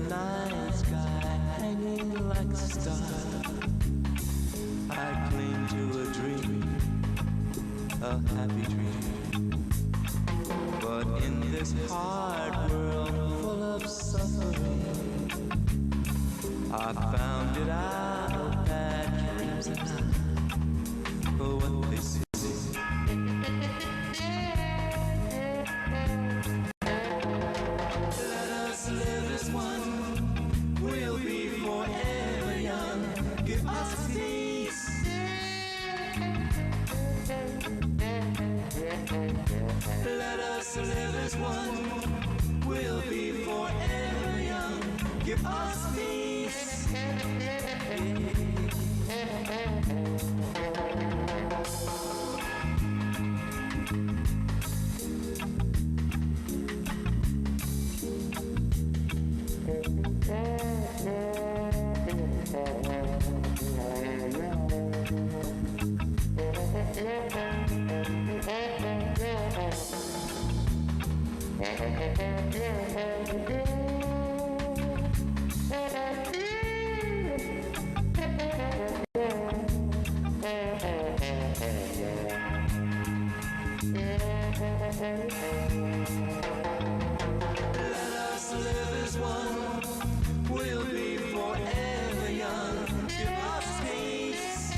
night sky hanging like a star. I cling to a dream, a happy dream. But in this hard world full of suffering, I found it out that dreams are not what they seem. Let us live as one. We'll be forever young. Give us peace. Let us live as one. We'll be forever young. Give us peace. Let us live as one. We'll be forever young. Give us peace.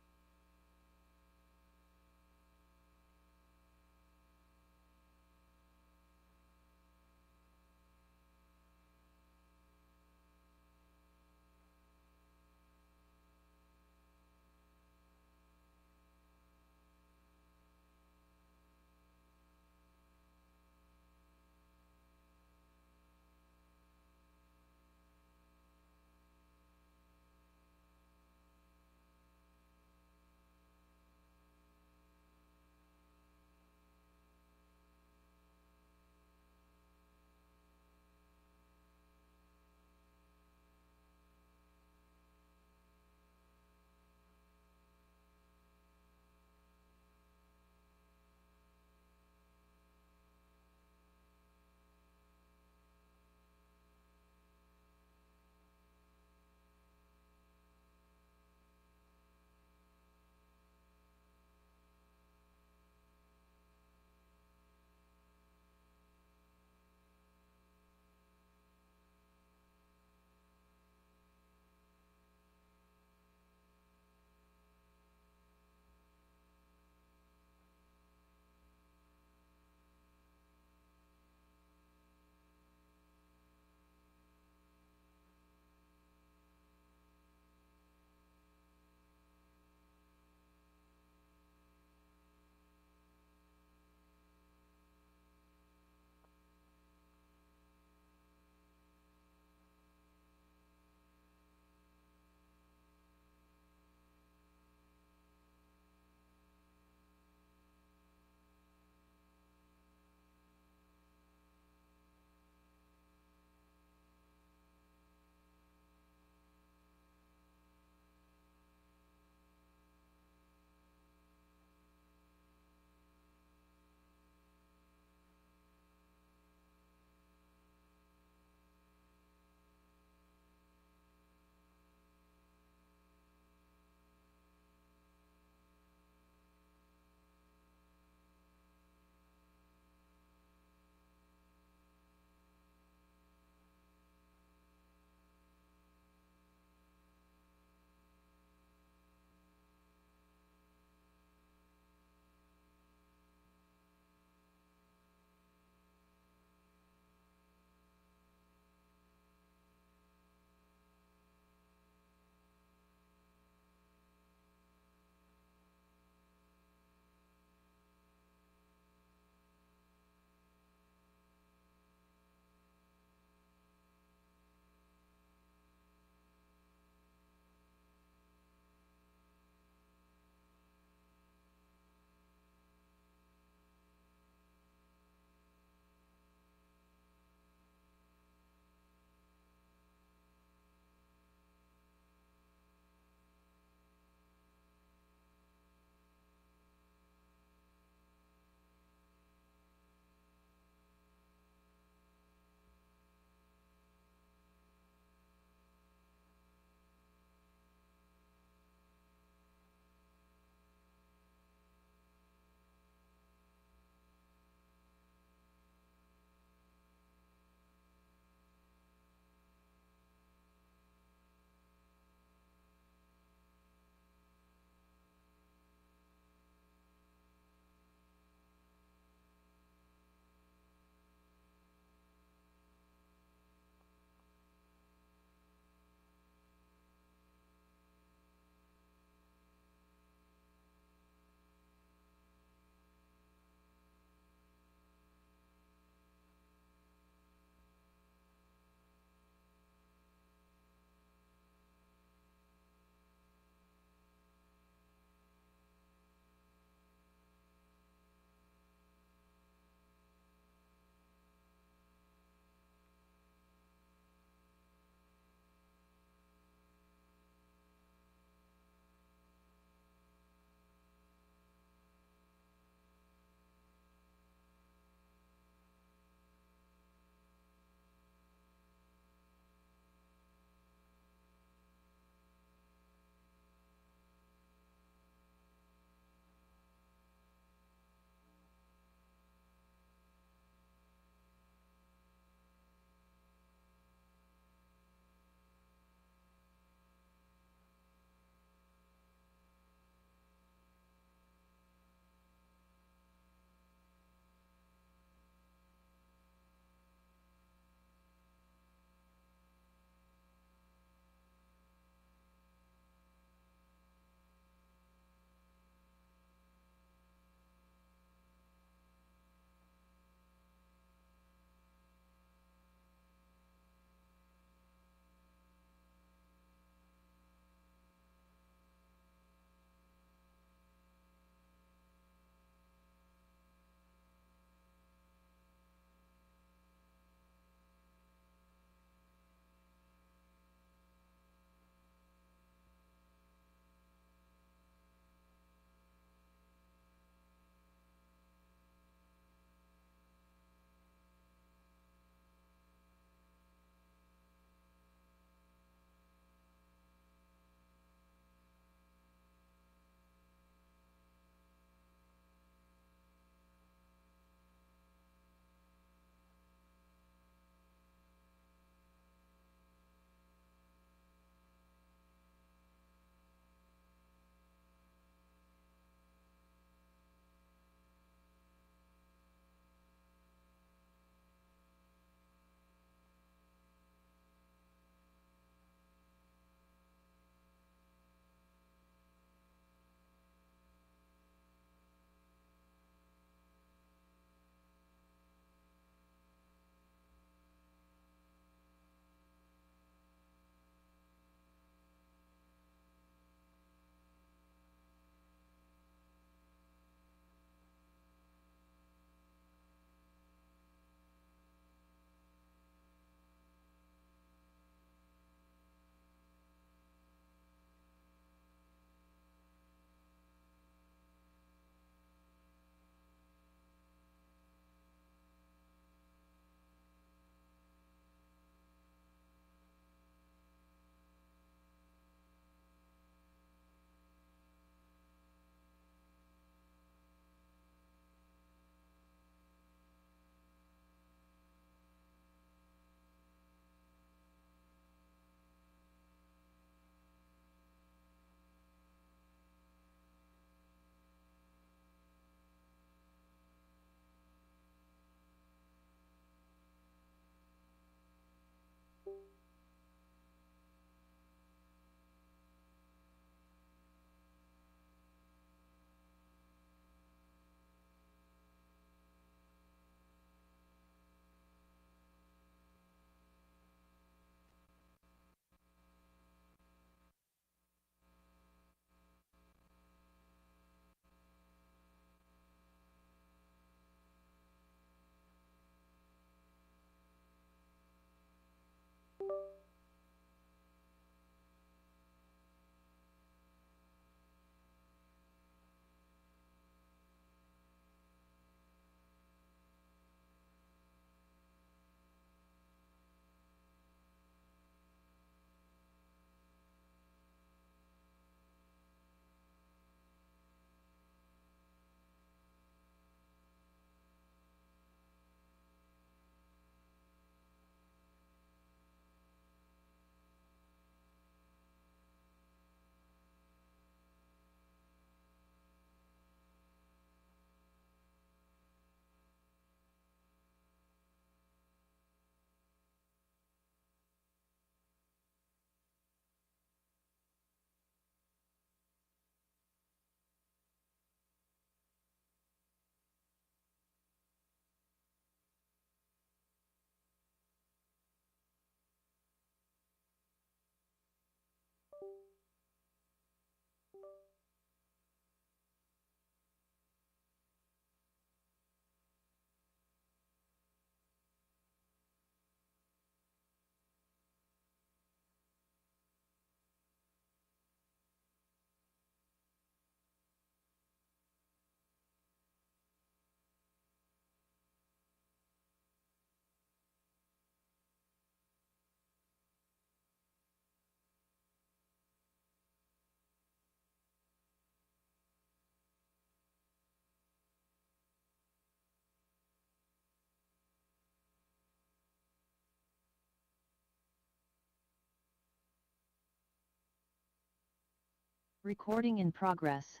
Recording in progress.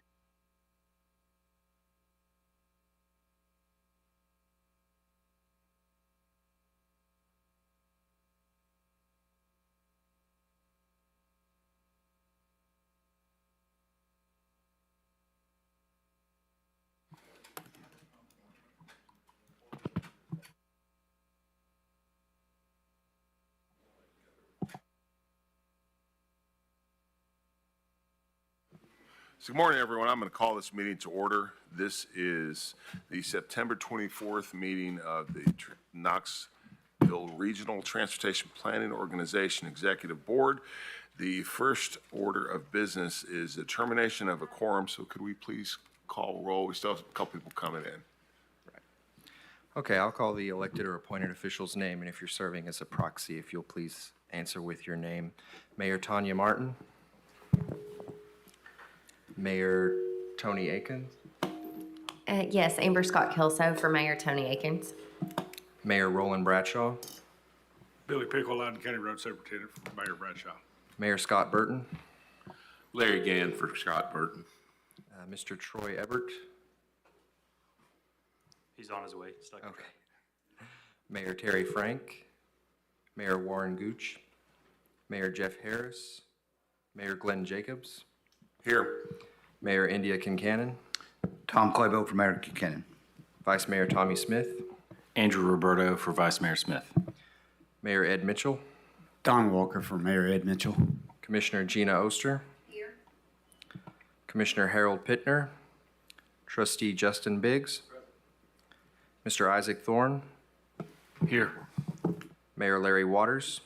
So good morning, everyone. I'm going to call this meeting to order. This is the September 24th meeting of the Knoxville Regional Transportation Planning Organization Executive Board. The first order of business is the termination of a quorum. So could we please call roll? We still have a couple people coming in. Okay, I'll call the elected or appointed official's name, and if you're serving as a proxy, if you'll please answer with your name. Mayor Tanya Martin. Mayor Tony Akins. Yes, Amber Scott Kelso for Mayor Tony Akins. Mayor Roland Bradshaw. Billy Pickle, Loudoun County Road Superintendent for Mayor Bradshaw. Mayor Scott Burton. Larry Gann for Scott Burton. Mr. Troy Ebert. He's on his way. Stuck in Okay. traffic. Mayor Terry Frank. Mayor Warren Gooch. Mayor Jeff Harris. Mayor Glenn Jacobs. Here. Mayor India Kincannon. Tom Claybo for Mayor Buchanan. Vice Mayor Tommy Smith. Andrew Roberto for Vice Mayor Smith. Mayor Ed Mitchell. Don Walker for Mayor Ed Mitchell. Commissioner Gina Oster. Here. Commissioner Harold Pittner. Trustee Justin Biggs. Mr. Isaac Thorne. Here. Mayor Larry Waters.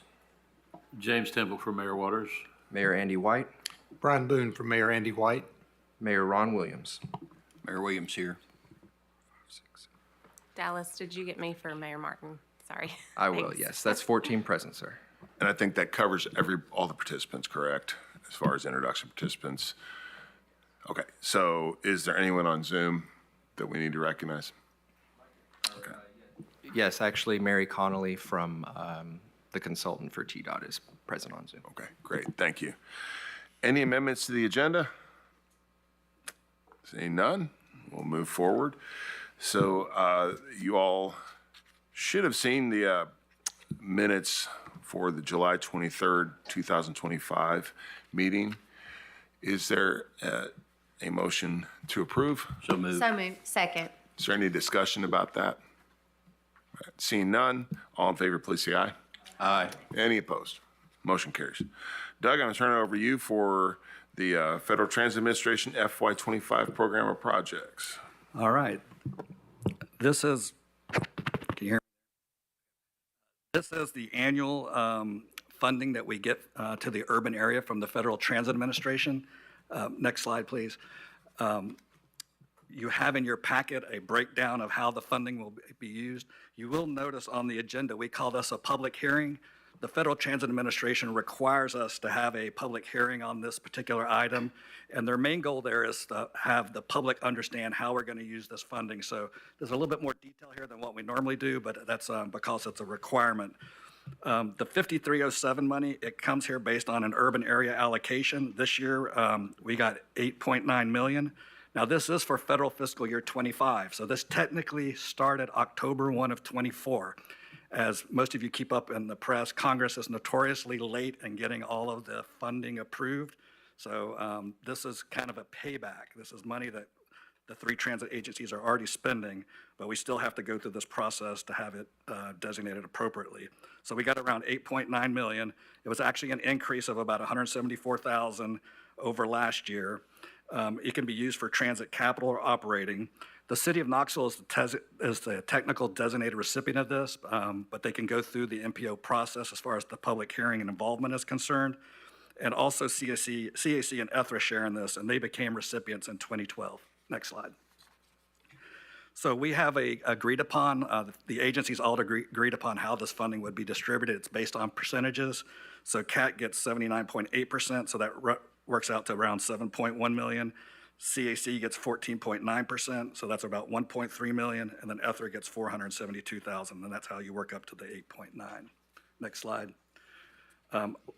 James Temple for Mayor Waters. Mayor Andy White. Brian Boone for Mayor Andy White. Mayor Ron Williams. Mayor Williams here. Dallas, did you get me for Mayor Martin? Sorry. I will, Thanks. yes. That's 14 present, sir. And I think that covers all the participants, correct? As far as introduction participants. Okay, so is there anyone on Zoom that we need to recognize? Okay. Yes, actually, Mary Connolly from the consultant for TDOT is present on Zoom. Okay, great, thank you. Any amendments to the agenda? Seeing none, we'll move forward. So you all should have seen the minutes for the July 23rd, 2025 meeting. Is there a motion to approve? So moved. So moved. Second. Is there any discussion about that? All right, seeing none, all in favor, please say aye. Aye. Any opposed? Motion carries. Doug, I'm going to turn it over to you for the Federal Transit Administration FY25 program of projects. All right. This is, can you hear me? This is the annual funding that we get to the urban area from the Federal Transit Administration. Next slide, please. You have in your packet a breakdown of how the funding will be used. You will notice on the agenda, we call this a public hearing. The Federal Transit Administration requires us to have a public hearing on this particular item, and their main goal there is to have the public understand how we're going to use this funding. So there's a little bit more detail here than what we normally do, but that's because it's a requirement. The 5307 money, it comes here based on an urban area allocation. This year, we got 8.9 million. Now, this is for federal fiscal year 25, so this technically started October 1 of 24. As most of you keep up in the press, Congress is notoriously late in getting all of the funding approved. So this is kind of a payback. This is money that the three transit agencies are already spending, but we still have to go through this process to have it designated appropriately. So we got around 8.9 million. It was actually an increase of about 174,000 over last year. It can be used for transit capital or operating. The city of Knoxville is the technical designated recipient of this, but they can go through the MPO process as far as the public hearing and involvement is concerned. And also CAC and ETHRA share in this, and they became recipients in 2012. Next slide. So we have agreed upon, the agencies all agreed upon how this funding would be distributed. It's based on percentages. So CAT gets 79.8%, so that works out to around 7.1 million. CAC gets 14.9%, so that's about 1.3 million, and then ETHRA gets 472,000, and that's how you work up to the 8.9. Next slide.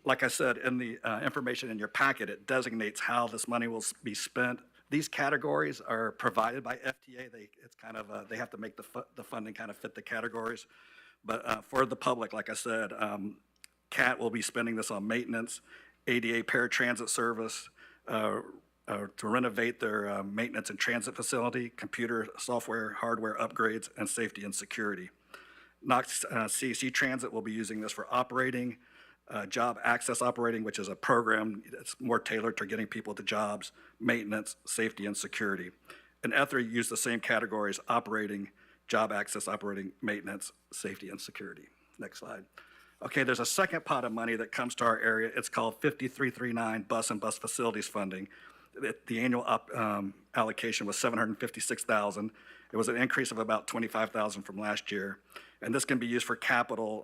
Like I said, in the information in your packet, it designates how this money will be spent. These categories are provided by FTA. It's kind of, they have to make the funding kind of fit the categories. But for the public, like I said, CAT will be spending this on maintenance, ADA paratransit service, to renovate their maintenance and transit facility, computer, software, hardware upgrades, and safety and security. Knox CEC Transit will be using this for operating, job access operating, which is a program that's more tailored to getting people to jobs, maintenance, safety, and security. And Ethra used the same categories: operating, job access operating, maintenance, safety, and security. Next slide. Okay, there's a second pot of money that comes to our area. It's called 5339 Bus and Bus Facilities Funding. The annual allocation was $756,000. It was an increase of about $25,000 from last year. And this can be used for capital,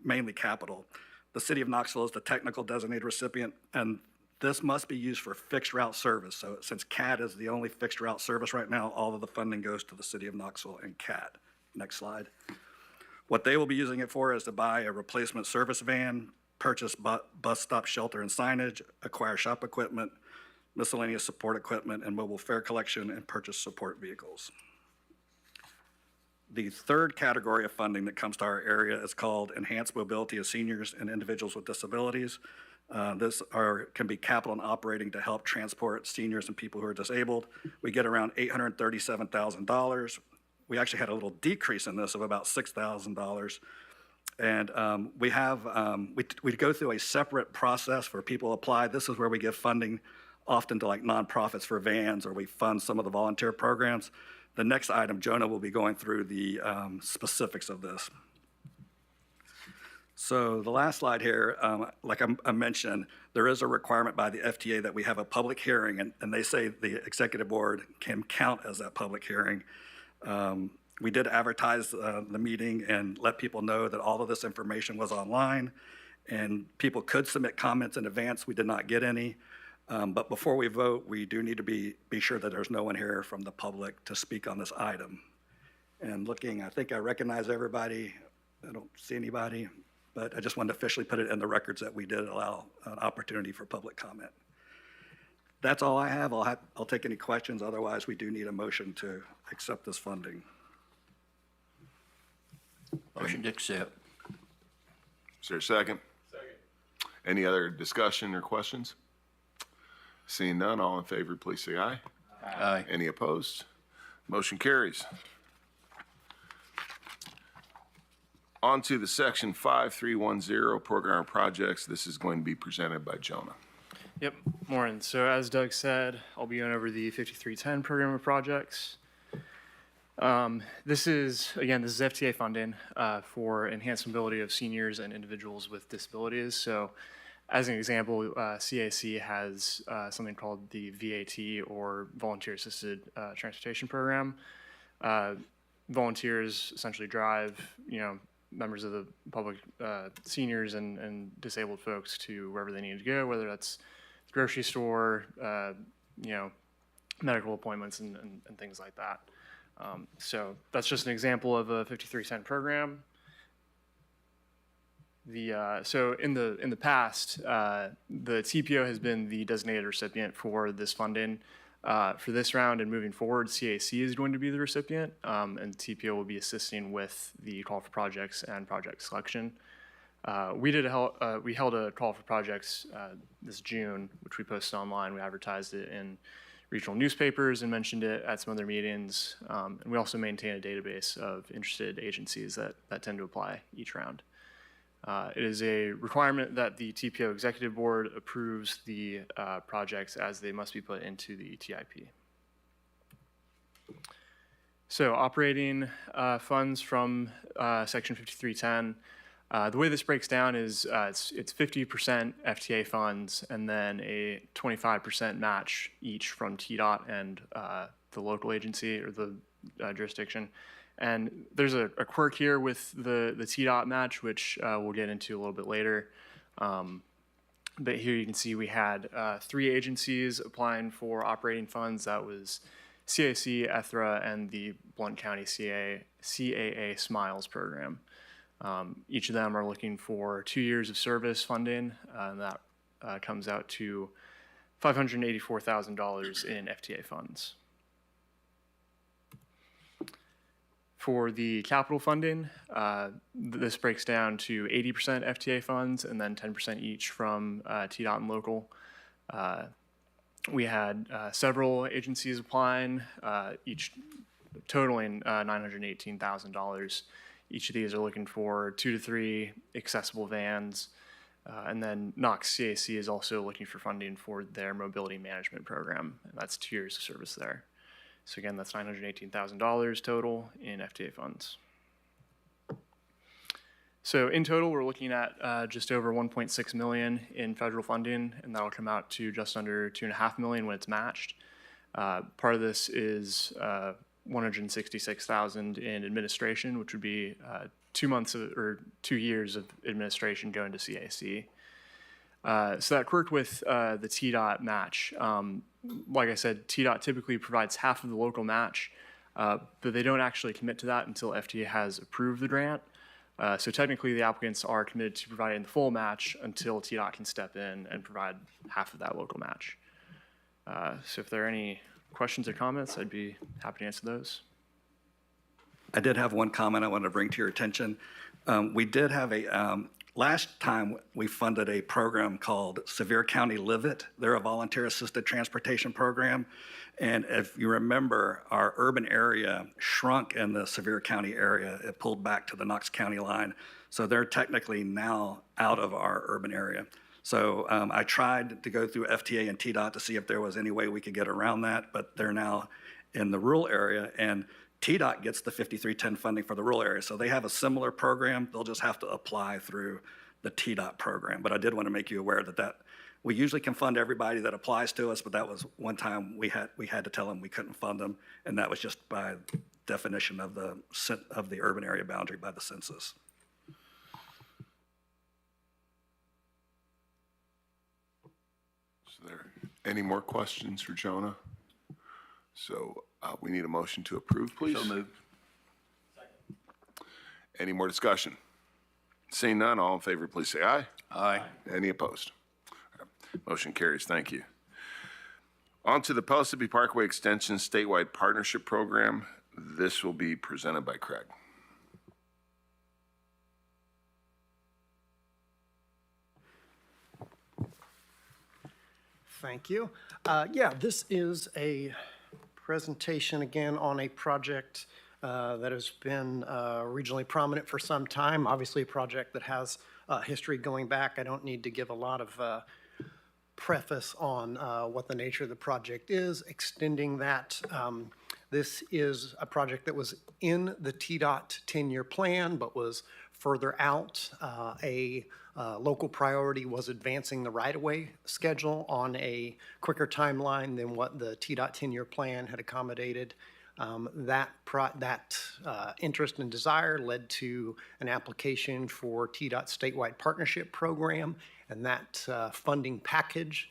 mainly capital. The city of Knoxville is the technical designated recipient, and this must be used for fixed route service. So since CAT is the only fixed route service right now, all of the funding goes to the city of Knoxville and CAT. Next slide. What they will be using it for is to buy a replacement service van, purchase bus stop shelter and signage, acquire shop equipment, miscellaneous support equipment, and mobile fare collection, and purchase support vehicles. The third category of funding that comes to our area is called Enhanced Mobility of Seniors and Individuals with Disabilities. This can be capital and operating to help transport seniors and people who are disabled. We get around $837,000. We actually had a little decrease in this of about $6,000. And we go through a separate process for people to apply. This is where we give funding often to like nonprofits for vans, or we fund some of the volunteer programs. The next item, Jonah will be going through the specifics of this. So the last slide here, like I mentioned, there is a requirement by the FTA that we have a public hearing, and they say the executive board can count as that public hearing. We did advertise the meeting and let people know that all of this information was online, and people could submit comments in advance. We did not get any. But before we vote, we do need to be sure that there's no one here from the public to speak on this item. And looking, I think I recognize everybody. I don't see anybody, but I just wanted to officially put it in the records that we did allow an opportunity for public comment. That's all I have. I'll take any questions. Otherwise, we do need a motion to accept this funding. Motion to accept. Is there a second? Second. Any other discussion or questions? Seeing none, all in favor, please say aye. Aye. Any opposed? Motion carries. On to the section 5310 program projects. This is going to be presented by Jonah. Yep, morning. So as Doug said, I'll be going over the 5310 program of projects. This is FTA funding for enhanced mobility of seniors and individuals with disabilities. So as an example, CAC has something called the VAT, or Volunteer Assisted Transportation Program. Volunteers essentially drive, members of the public, seniors and disabled folks to wherever they need to go, whether that's the grocery store, medical appointments and things like that. So that's just an example of a 53-cent program. So in the past, the TPO has been the designated recipient for this funding. For this round and moving forward, CAC is going to be the recipient, and TPO will be assisting with the call for projects and project selection. We held a call for projects this June, which we posted online. We advertised it in regional newspapers and mentioned it at some other meetings. And we also maintain a database of interested agencies that tend to apply each round. It is a requirement that the TPO Executive Board approves the projects as they must be put into the TIP. So operating funds from Section 5310, the way this breaks down is it's 50% FTA funds and then a 25% match each from TDOT and the local agency or the jurisdiction. And there's a quirk here with the TDOT match, which we'll get into a little bit later. But here you can see we had 3 agencies applying for operating funds. That was CAC, ETHRA, and the Blount County CAA Smiles program. Each of them are looking for 2 years of service funding, and that comes out to $584,000 in FTA funds. For the capital funding, this breaks down to 80% FTA funds and then 10% each from TDOT and local. We had several agencies applying, each totaling $918,000. Each of these are looking for 2 to 3 accessible vans. And then Knox CAC is also looking for funding for their mobility management program, and that's 2 years of service there. So again, that's $918,000 total in FTA funds. So in total, we're looking at just over 1.6 million in federal funding, and that'll come out to just under 2.5 million when it's matched. Part of this is 166,000 in administration, which would be 2 months or 2 years of administration going to CAC. So that quirked with the TDOT match. Like I said, TDOT typically provides half of the local match, but they don't actually commit to that until FTA has approved the grant. So technically, the applicants are committed to providing the full match until TDOT can step in and provide half of that local match. So if there are any questions or comments, I'd be happy to answer those. I did have one comment I wanted to bring to your attention. We did have last time we funded a program called Sevier County Live It. They're a volunteer assisted transportation program. And if you remember, our urban area shrunk in the Sevier County area. It pulled back to the Knox County line. So they're technically now out of our urban area. So I tried to go through FTA and TDOT to see if there was any way we could get around that, but they're now in the rural area. And TDOT gets the 5310 funding for the rural area. So they have a similar program. They'll just have to apply through the TDOT program. But I did want to make you aware that we usually can fund everybody that applies to us, but that was one time we had to tell them we couldn't fund them, and that was just by definition of the urban area boundary by the census. So there, any more questions for Jonah? So we need a motion to approve, please. So moved. Any more discussion? Seeing none, all in favor, please say aye. Aye. Any opposed? Motion carries. Thank you. On to the Pellissippi Parkway Extension Statewide Partnership Program. This will be presented by Craig. Thank you. This is a presentation again on a project that has been regionally prominent for some time. Obviously, a project that has history going back. I don't need to give a lot of preface on what the nature of the project is. Extending that, this is a project that was in the TDOT 10-year plan, but was further out. A local priority was advancing the right-of-way schedule on a quicker timeline than what the TDOT 10-year plan had accommodated. That interest and desire led to an application for TDOT statewide partnership program, and that funding package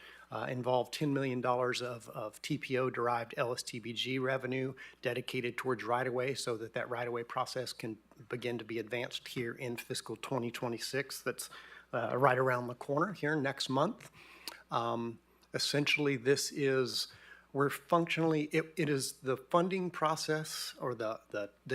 involved $10 million of TPO-derived LSTBG revenue dedicated towards right-of-way so that right-of-way process can begin to be advanced here in fiscal 2026. That's right around the corner here next month. Essentially, this is we're functionally, it is the funding process or the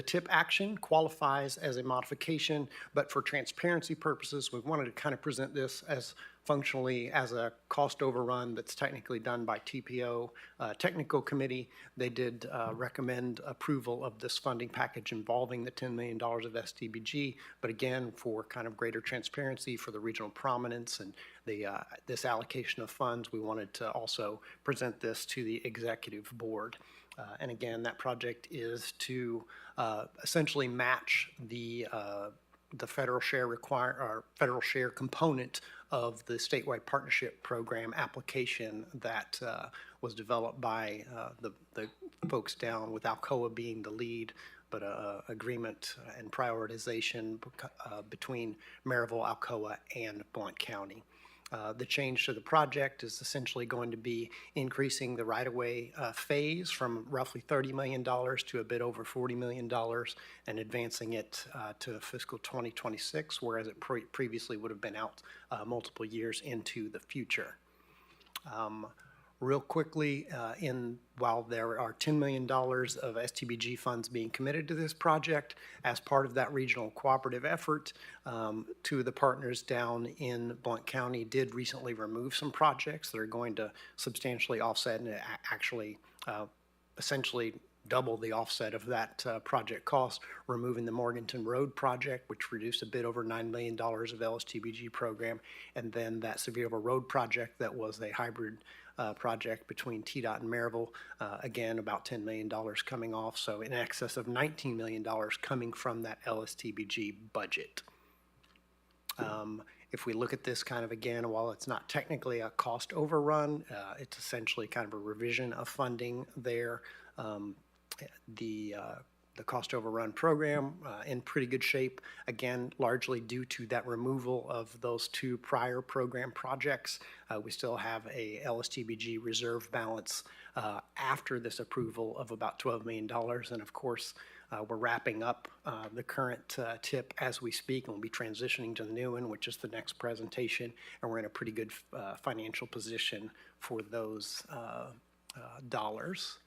TIP action qualifies as a modification, but for transparency purposes, we wanted to kind of present this as functionally as a cost overrun that's technically done by TPO technical committee. They did recommend approval of this funding package involving the $10 million of STBG, but again, for kind of greater transparency for the regional prominence and this allocation of funds, we wanted to also present this to the executive board. And again, that project is to essentially match the federal share component of the statewide partnership program application that was developed by the folks down with Alcoa being the lead, but agreement and prioritization between Maryville, Alcoa, and Blount County. The change to the project is essentially going to be increasing the right-of-way phase from roughly $30 million to a bit over $40 million and advancing it to fiscal 2026, whereas it previously would have been out multiple years into the future. Real quickly, while there are $10 million of STBG funds being committed to this project, as part of that regional cooperative effort, two of the partners down in Blount County did recently remove some projects that are going to substantially offset and actually essentially double the offset of that project cost, removing the Morganton Road project, which reduced a bit over $9 million of LSTBG program, and then that Sevierville Road project that was a hybrid project between TDOT and Maryville, again, about $10 million coming off, so in excess of $19 million coming from that LSTBG budget. If we look at this kind of again, while it's not technically a cost overrun, it's essentially kind of a revision of funding there. The cost overrun program in pretty good shape, again, largely due to that removal of those two prior program projects. We still have a LSTBG reserve balance after this approval of about $12 million. And of course, we're wrapping up the current TIP as we speak, and we'll be transitioning to the new one, which is the next presentation. And we're in a pretty good financial position for those dollars.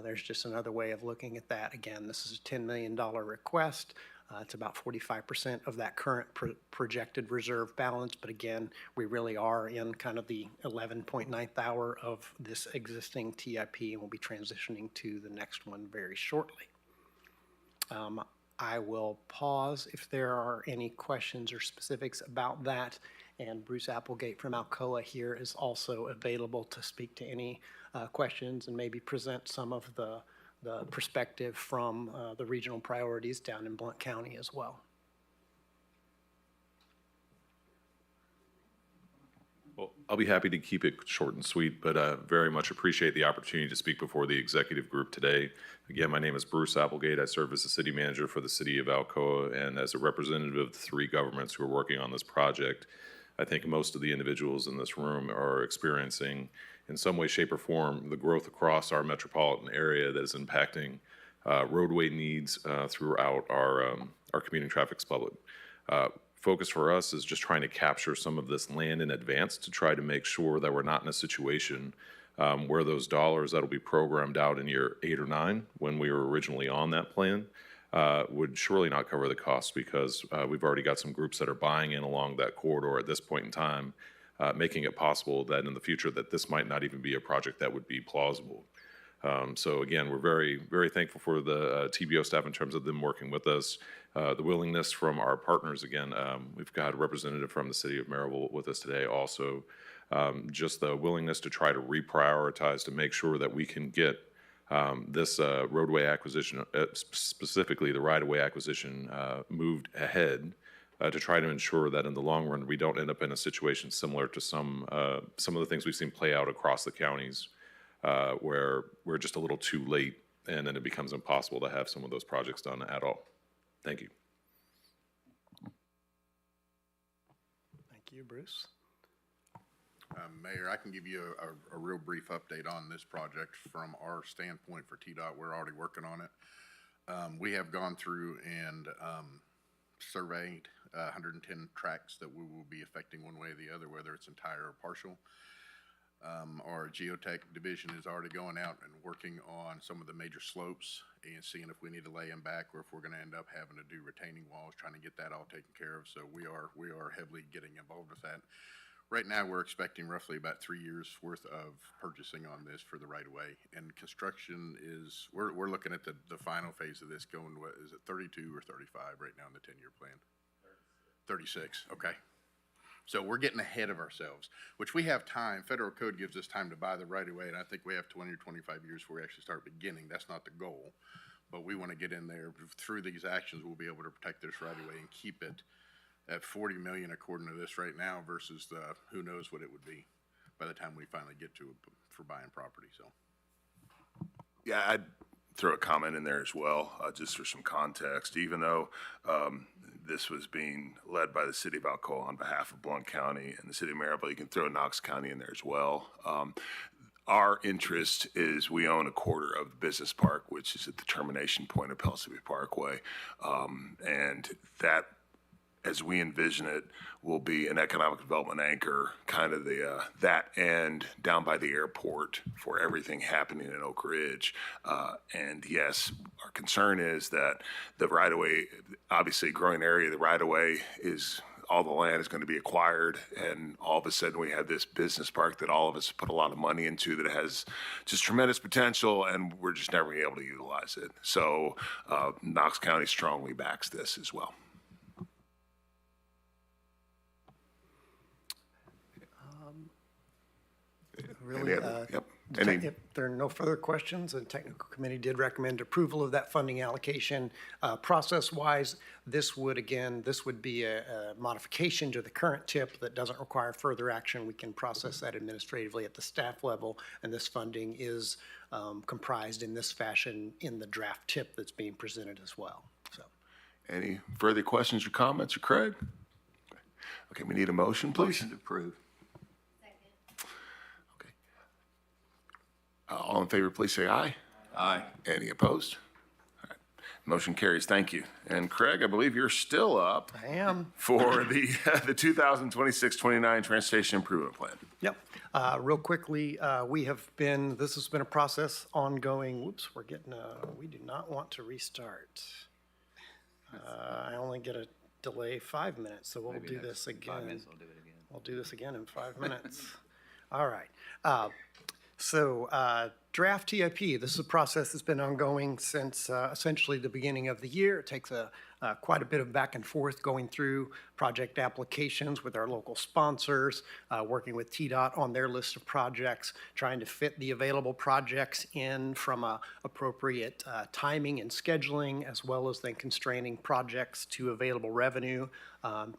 There's just another way of looking at that. Again, this is a $10 million request. It's about 45% of that current projected reserve balance. But again, we really are in kind of the 11.9th hour of this existing TIP, and we'll be transitioning to the next one very shortly. I will pause if there are any questions or specifics about that. And Bruce Applegate from Alcoa here is also available to speak to any questions and maybe present some of the perspective from the regional priorities down in Blount County as well. Well, I'll be happy to keep it short and sweet, but very much appreciate the opportunity to speak before the executive group today. Again, my name is Bruce Applegate. I serve as the city manager for the city of Alcoa and as a representative of the three governments who are working on this project. I think most of the individuals in this room are experiencing, in some way, shape, or form, the growth across our metropolitan area that is impacting roadway needs throughout our commuting traffic public. Focus for us is just trying to capture some of this land in advance to try to make sure that we're not in a situation where those dollars that'll be programmed out in year 8 or 9, when we were originally on that plan, would surely not cover the costs, because we've already got some groups that are buying in along that corridor at this point in time, making it possible that in the future that this might not even be a project that would be plausible. So again, we're very, very thankful for the TBO staff in terms of them working with us. The willingness from our partners, again, we've got a representative from the city of Maryville with us today also. Just the willingness to try to reprioritize to make sure that we can get this roadway acquisition, specifically the right-of-way acquisition, moved ahead to try to ensure that in the long run we don't end up in a situation similar to some of the things we've seen play out across the counties, where we're just a little too late and then it becomes impossible to have some of those projects done at all. Thank you. Thank you, Bruce. Mayor, I can give you a real brief update on this project from our standpoint for TDOT. We're already working on it. We have gone through and surveyed 110 tracks that we will be affecting one way or the other, whether it's entire or partial. Our geotech division is already going out and working on some of the major slopes and seeing if we need to lay them back or if we're going to end up having to do retaining walls, trying to get that all taken care of. So we are heavily getting involved with that. Right now, we're expecting roughly about 3 years worth of purchasing on this for the right of way. And construction is, we're looking at the final phase of this going, what is it, 32 or 35 right now in the 10-year plan? 36, okay. So we're getting ahead of ourselves, which we have time. Federal code gives us time to buy the right of way, and I think we have 20 or 25 years before we actually start beginning. That's not the goal, but we want to get in there. Through these actions, we'll be able to protect this right of way and keep it at $40 million according to this right now versus the who knows what it would be by the time we finally get to it for buying property. So Yeah, I'd throw a comment in there as well, just for some context. Even though this was being led by the city of Alcoa on behalf of Blount County and the city of Maryville. You can throw Knox County in there as well. Our interest is we own a quarter of the business park, which is at the termination point of Pellissippi Parkway. And that, as we envision it, will be an economic development anchor, kind of that end down by the airport for everything happening in Oak Ridge. And yes, our concern is that the right-of-way, obviously a growing area, the right-of-way is, all the land is going to be acquired, and all of a sudden we have this business park that all of us put a lot of money into that has just tremendous potential, and we're just never going to be able to utilize it. So Knox County strongly backs this as well. Really, Yep. if there are no further questions, the technical committee did recommend approval of that funding allocation. Process-wise, this would be a modification to the current tip that doesn't require further action. We can process that administratively at the staff level, and this funding is comprised in this fashion in the draft tip that's being presented as well. So, Any further questions or comments, or Craig? Okay, we need a motion, please. Motion to approve. All in favor, please say aye. Aye. Any opposed? All right. Motion carries. Thank you. And Craig, I believe you're still up I am. for the 2026-29 Transportation Improvement Plan. Yep. Real quickly, this has been a process ongoing. Whoops, we do not want to restart. I only get a delay 5 minutes, so we'll do this again. 5 minutes, we'll do it again. We'll do this again in 5 minutes. All right. Draft TIP, this is a process that's been ongoing since essentially the beginning of the year. It takes quite a bit of back and forth going through project applications with our local sponsors, working with TDOT on their list of projects, trying to fit the available projects in from appropriate timing and scheduling, as well as then constraining projects to available revenue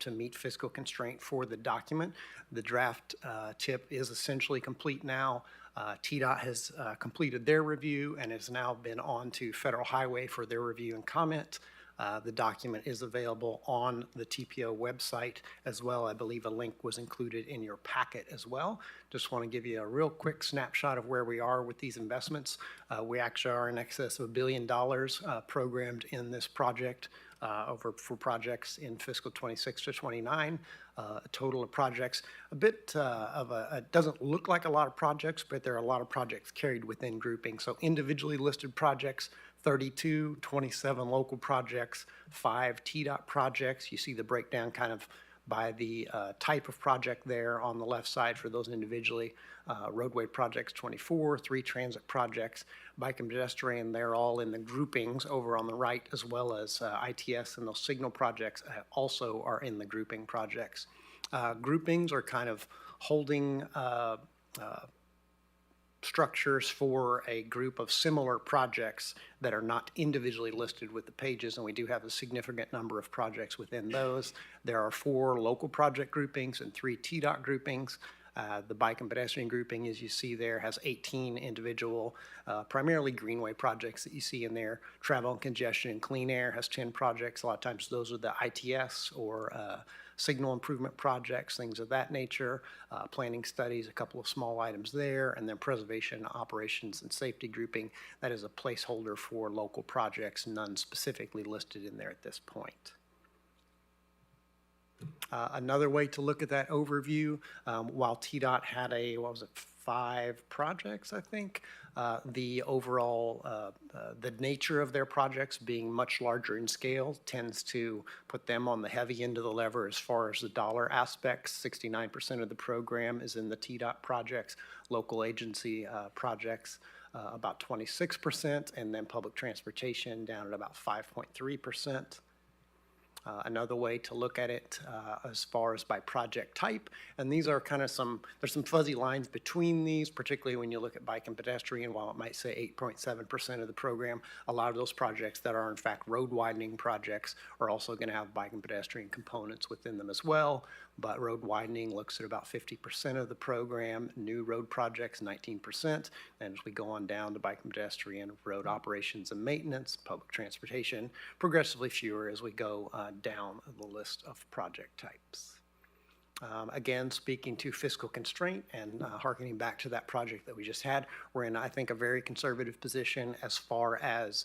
to meet fiscal constraint for the document. The draft tip is essentially complete now. TDOT has completed their review and has now been on to Federal Highway for their review and comment. The document is available on the TPO website as well. I believe a link was included in your packet as well. Just want to give you a real quick snapshot of where we are with these investments. We actually are in excess of $1 billion programmed in this project for projects in fiscal 26 to 29. A total of projects, it doesn't look like a lot of projects, but there are a lot of projects carried within grouping. So individually listed projects, 32, 27 local projects, 5 TDOT projects. You see the breakdown kind of by the type of project there on the left side for those individually. Roadway projects, 24, 3 transit projects, bike and pedestrian, they're all in the groupings over on the right, as well as ITS and those signal projects also are in the grouping projects. Groupings are kind of holding structures for a group of similar projects that are not individually listed with the pages, and we do have a significant number of projects within those. There are 4 local project groupings and 3 TDOT groupings. The bike and pedestrian grouping, as you see there, has 18 individual, primarily greenway projects that you see in there. Travel and congestion and clean air has 10 projects. A lot of times those are the ITS or signal improvement projects, things of that nature. Planning studies, a couple of small items there, and then preservation, operations, and safety grouping. That is a placeholder for local projects, none specifically listed in there at this point. Another way to look at that overview, while TDOT had 5 projects, I think, the overall, the nature of their projects being much larger in scale tends to put them on the heavy end of the lever as far as the dollar aspects. 69% of the program is in the TDOT projects, local agency projects, about 26%, and then public transportation down at about 5.3%. Another way to look at it as far as by project type, and these are kind of there's some fuzzy lines between these, particularly when you look at bike and pedestrian. While it might say 8.7% of the program, a lot of those projects that are in fact road widening projects are also going to have bike and pedestrian components within them as well. but road widening looks at about 50% of the program, new road projects 19%, and as we go on down to bike and pedestrian, road operations and maintenance, public transportation, progressively fewer as we go down the list of project types. Again, speaking to fiscal constraint and hearkening back to that project that we just had, we're in, I think, a very conservative position as far as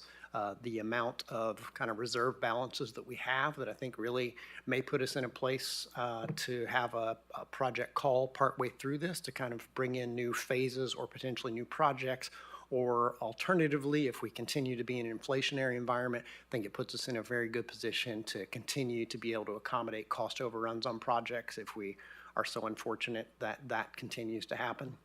the amount of kind of reserve balances that we have that I think really may put us in a place to have a project call partway through this to kind of bring in new phases or potentially new projects. Or alternatively, if we continue to be in an inflationary environment, I think it puts us in a very good position to continue to be able to accommodate cost overruns on projects if we are so unfortunate that that continues to happen.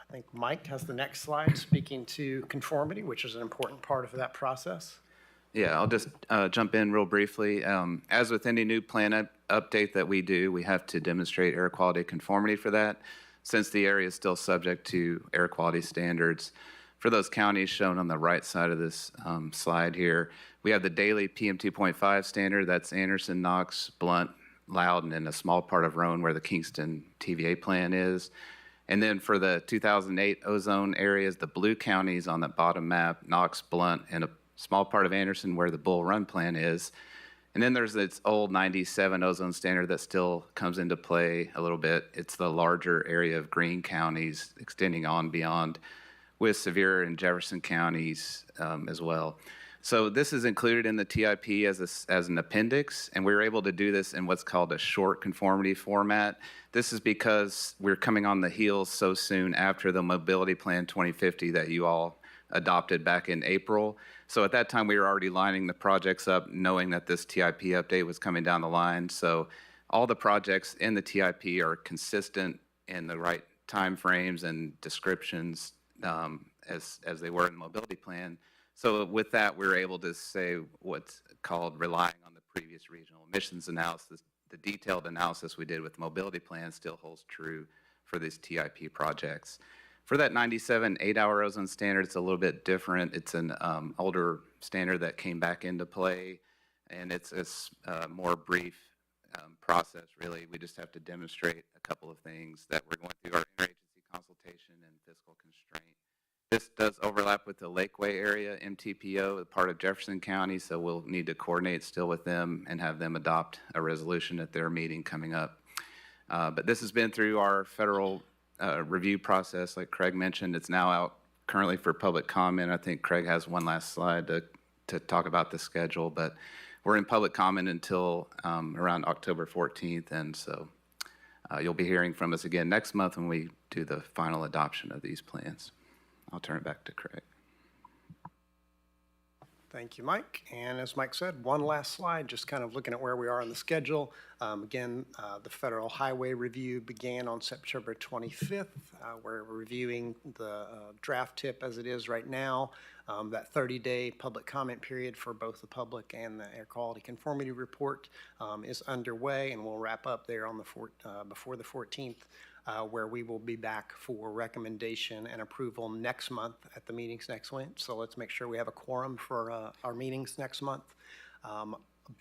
I think Mike has the next slide speaking to conformity, which is an important part of that process. Yeah, I'll just jump in real briefly. As with any new plan update that we do, we have to demonstrate air quality conformity for that, since the area is still subject to air quality standards. For those counties shown on the right side of this slide here, we have the daily PM 2.5 standard. That's Anderson, Knox, Blount, Loudon, and a small part of Roane where the Kingston TVA plan is. And then for the 2008 ozone areas, the blue counties on the bottom map, Knox, Blount, and a small part of Anderson where the Bull Run plan is. And then there's this old 97 ozone standard that still comes into play a little bit. It's the larger area of Greene counties extending on beyond with Sevier and Jefferson counties as well. So this is included in the TIP as an appendix, and we were able to do this in what's called a short conformity format. This is because we're coming on the heels so soon after the Mobility Plan 2050 that you all adopted back in April. So at that time, we were already lining the projects up, knowing that this TIP update was coming down the line. So all the projects in the TIP are consistent in the right timeframes and descriptions as they were in the mobility plan. So with that, we were able to say what's called relying on the previous regional emissions analysis. The detailed analysis we did with the mobility plan still holds true for these TIP projects. For that 97 8-hour ozone standard, it's a little bit different. It's an older standard that came back into play, and it's a more brief process, really. We just have to demonstrate a couple of things that we're going through our interagency consultation and fiscal constraint. This does overlap with the Lakeway area MTPO, part of Jefferson County, so we'll need to coordinate still with them and have them adopt a resolution at their meeting coming up. But this has been through our federal review process, like Craig mentioned. It's now out currently for public comment. I think Craig has one last slide to talk about the schedule, but we're in public comment until around October 14th, and so you'll be hearing from us again next month when we do the final adoption of these plans. I'll turn it back to Craig. Thank you, Mike. And as Mike said, one last slide, just kind of looking at where we are on the schedule. Again, the federal highway review began on September 25th. We're reviewing the draft tip as it is right now. That 30-day public comment period for both the public and the air quality conformity report is underway, and we'll wrap up there on the before the 14th. Where we will be back for recommendation and approval next month at the meetings next week. So let's make sure we have a quorum for our meetings next month.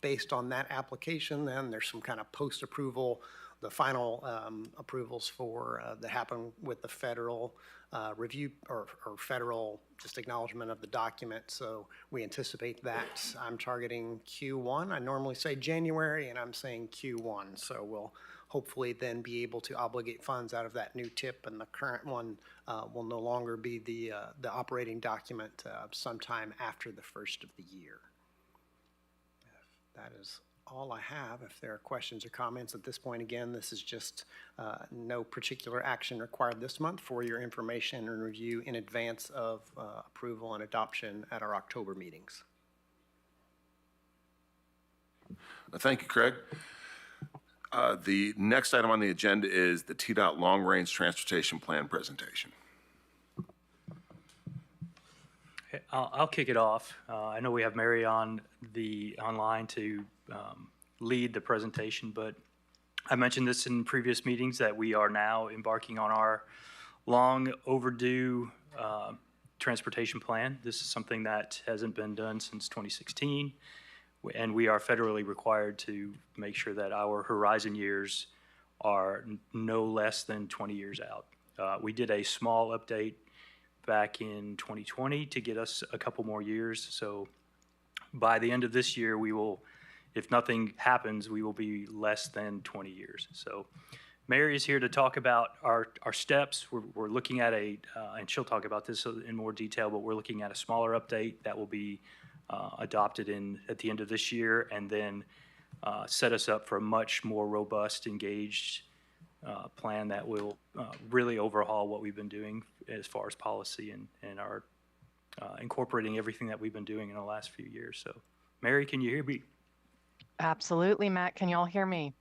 Based on that application, then there's some kind of post-approval, the final approvals for that happen with the federal review or federal just acknowledgement of the document. So we anticipate that. I'm targeting Q1. I normally say January, and I'm saying Q1. So we'll hopefully then be able to obligate funds out of that new tip, and the current one will no longer be the operating document sometime after the first of the year. That is all I have. If there are questions or comments at this point, again, this is just no particular action required this month for your information and review in advance of approval and adoption at our October meetings. Thank you, Craig. The next item on the agenda is the TDOT Long Range Transportation Plan presentation. I'll kick it off. I know we have Mary on online to lead the presentation, but I mentioned this in previous meetings that we are now embarking on our long overdue transportation plan. This is something that hasn't been done since 2016. And we are federally required to make sure that our horizon years are no less than 20 years out. We did a small update back in 2020 to get us a couple more years. So by the end of this year, we will, if nothing happens, we will be less than 20 years. So Mary is here to talk about our steps. We're looking at and she'll talk about this in more detail, but we're looking at a smaller update that will be adopted at the end of this year, and then set us up for a much more robust, engaged plan that will really overhaul what we've been doing as far as policy and our incorporating everything that we've been doing in the last few years. So, Mary, can you hear me? Absolutely, Matt. Can y'all hear me?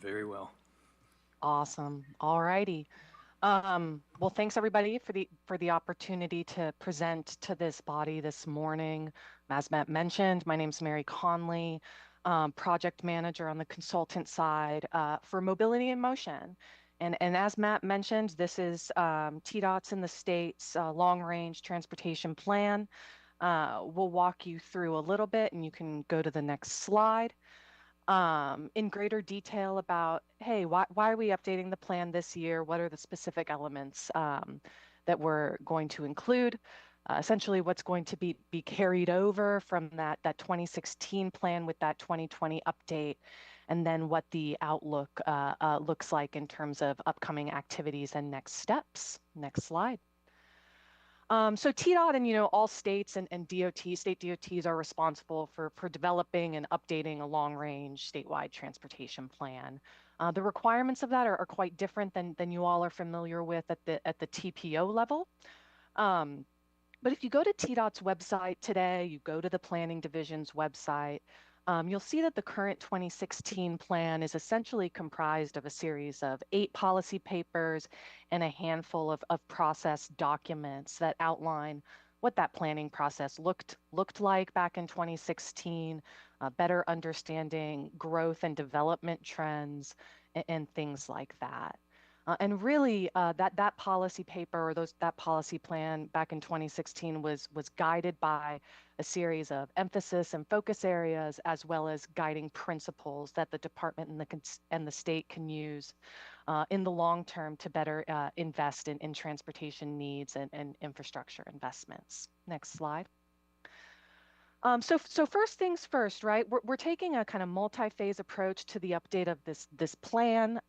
Very well. Awesome. All righty. Well, thanks everybody for the opportunity to present to this body this morning. As Matt mentioned, my name's Mary Conley, project manager on the consultant side for Mobility in Motion. And as Matt mentioned, this is TDOT's in the state's long-range transportation plan. We'll walk you through a little bit, and you can go to the next slide. In greater detail about, hey, why are we updating the plan this year? What are the specific elements that we're going to include? Essentially, what's going to be carried over from that 2016 plan with that 2020 update, and then what the outlook looks like in terms of upcoming activities and next steps. Next slide. So TDOT and, all states and state DOTs are responsible for developing and updating a long-range statewide transportation plan. The requirements of that are quite different than you all are familiar with at the TPO level. But if you go to TDOT's website today, you go to the Planning Division's website, you'll see that the current 2016 plan is essentially comprised of a series of 8 policy papers and a handful of process documents that outline what that planning process looked like back in 2016, better understanding growth and development trends and things like that. And really, that policy paper or that policy plan back in 2016 was guided by a series of emphasis and focus areas, as well as guiding principles that the department and the state can use in the long term to better invest in transportation needs and infrastructure investments. Next slide. So first things first, right? We're taking a kind of multi-phase approach to the update of this plan.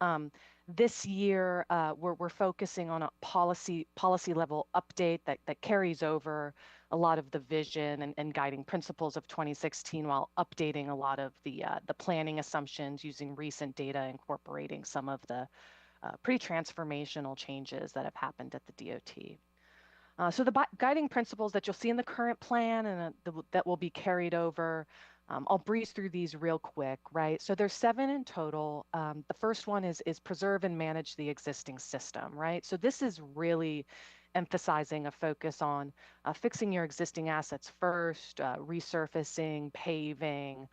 This year, we're focusing on a policy level update that carries over a lot of the vision and guiding principles of 2016, while updating a lot of the planning assumptions using recent data, incorporating some of the pretty transformational changes that have happened at the DOT. So the guiding principles that you'll see in the current plan and that will be carried over, I'll breeze through these real quick, right? So there's 7 in total. The first one is preserve and manage the existing system, right? So this is really emphasizing a focus on fixing your existing assets first, resurfacing, paving,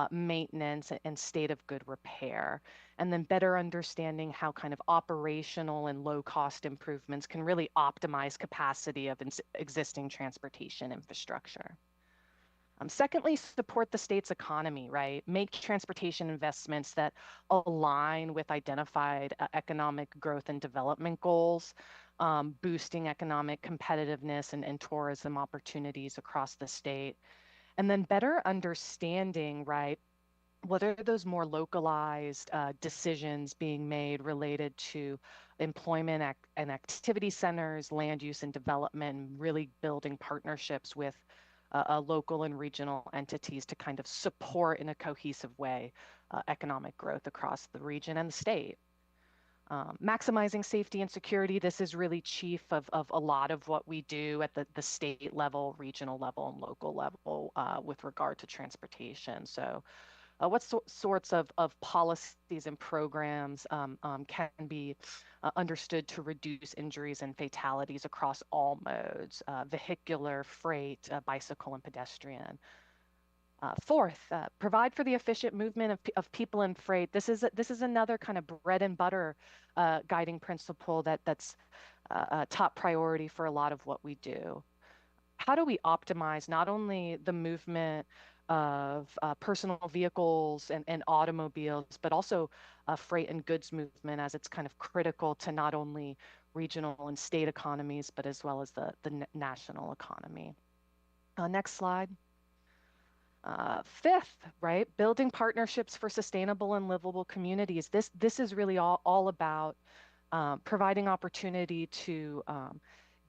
maintenance, and state of good repair, and then better understanding how kind of operational and low cost improvements can really optimize capacity of existing transportation infrastructure. Secondly, support the state's economy, right? Make transportation investments that align with identified economic growth and development goals, boosting economic competitiveness and tourism opportunities across the state. And then better understanding, right, what are those more localized decisions being made related to employment and activity centers, land use and development, and really building partnerships with local and regional entities to kind of support in a cohesive way economic growth across the region and the state. Maximizing safety and security, this is really chief of a lot of what we do at the state level, regional level, and local level with regard to transportation. So what sorts of policies and programs can be understood to reduce injuries and fatalities across all modes, vehicular, freight, bicycle, and pedestrian. Fourth, provide for the efficient movement of people and freight. This is another kind of bread and butter guiding principle that's a top priority for a lot of what we do. How do we optimize not only the movement personal vehicles and automobiles, but also freight and goods movement, as it's kind of critical to not only regional and state economies, but as well as the national economy. Next slide. Fifth, right, building partnerships for sustainable and livable communities. This is really all about providing opportunity to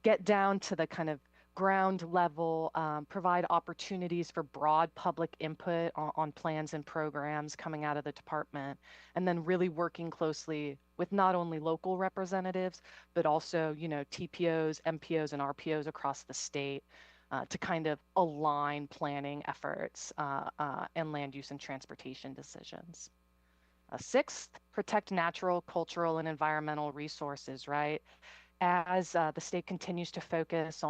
get down to the kind of ground level, provide opportunities for broad public input on plans and programs coming out of the department, and then really working closely with not only local representatives, but also, TPOs, MPOs, and RPOs across the state to kind of align planning efforts and land use and transportation decisions. Sixth, protect natural, cultural, and environmental resources, right? As the state continues to focus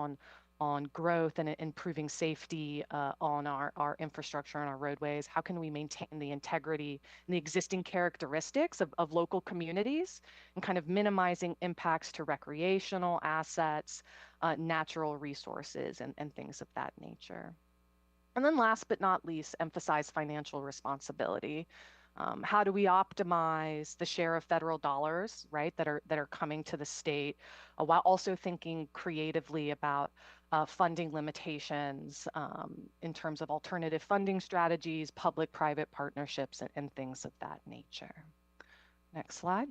on growth and improving safety on our infrastructure and our roadways, how can we maintain the integrity and the existing characteristics of local communities and kind of minimizing impacts to recreational assets, natural resources, and things of that nature. And then last but not least, emphasize financial responsibility. How do we optimize the share of federal dollars, right, that are coming to the state, while also thinking creatively about funding limitations in terms of alternative funding strategies, public-private partnerships, and things of that nature. Next slide.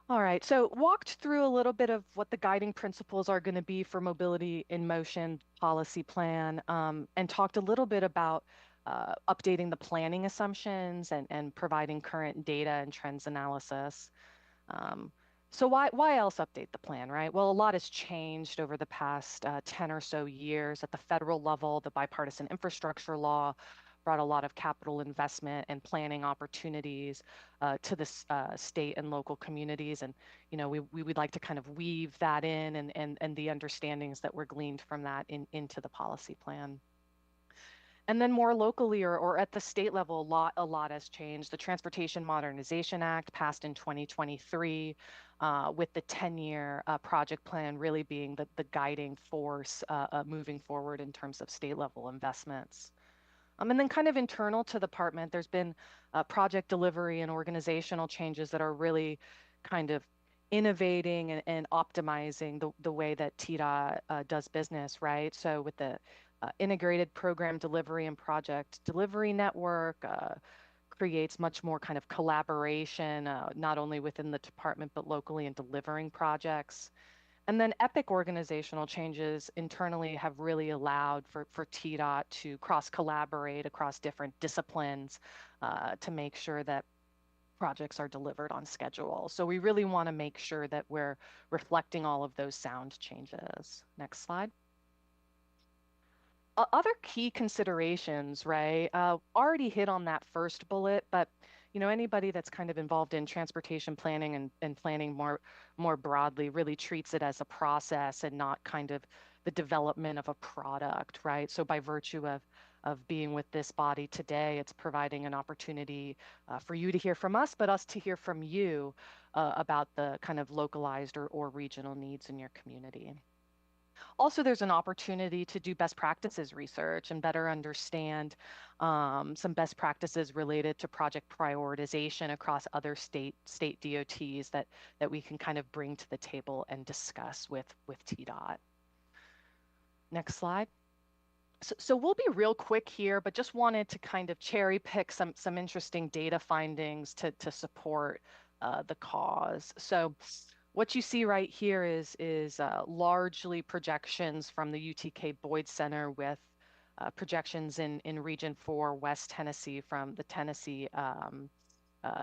All right, so walked through a little bit of what the guiding principles are going to be for Mobility in Motion policy plan, and talked a little bit about updating the planning assumptions and providing current data and trends analysis. So why else update the plan, right? Well, a lot has changed over the past 10 or so years. At the federal level, the bipartisan infrastructure law brought a lot of capital investment and planning opportunities to the state and local communities. And, we would like to kind of weave that in and the understandings that were gleaned from that into the policy plan. And then more locally or at the state level, a lot has changed. The Transportation Modernization Act passed in 2023 with the 10-year project plan really being the guiding force moving forward in terms of state level investments. And then kind of internal to the department, there's been project delivery and organizational changes that are really kind of innovating and optimizing the way that TDOT does business, right? So with the integrated program delivery and project delivery network creates much more kind of collaboration, not only within the department, but locally in delivering projects. And then EPIC organizational changes internally have really allowed for TDOT to cross-collaborate across different disciplines to make sure that projects are delivered on schedule. So we really want to make sure that we're reflecting all of those sound changes. Next slide. Other key considerations, right? Already hit on that first bullet, but anybody that's kind of involved in transportation planning and planning more broadly really treats it as a process and not kind of the development of a product, right? So by virtue of being with this body today, it's providing an opportunity for you to hear from us, but us to hear from you about the kind of localized or regional needs in your community. Also, there's an opportunity to do best practices research and better understand some best practices related to project prioritization across other state DOTs that we can kind of bring to the table and discuss with TDOT. Next slide. So we'll be real quick here, but just wanted to kind of cherry pick some interesting data findings to support the cause. So what you see right here is largely projections from the UTK Boyd Center with projections in Region 4, West Tennessee from the Tennessee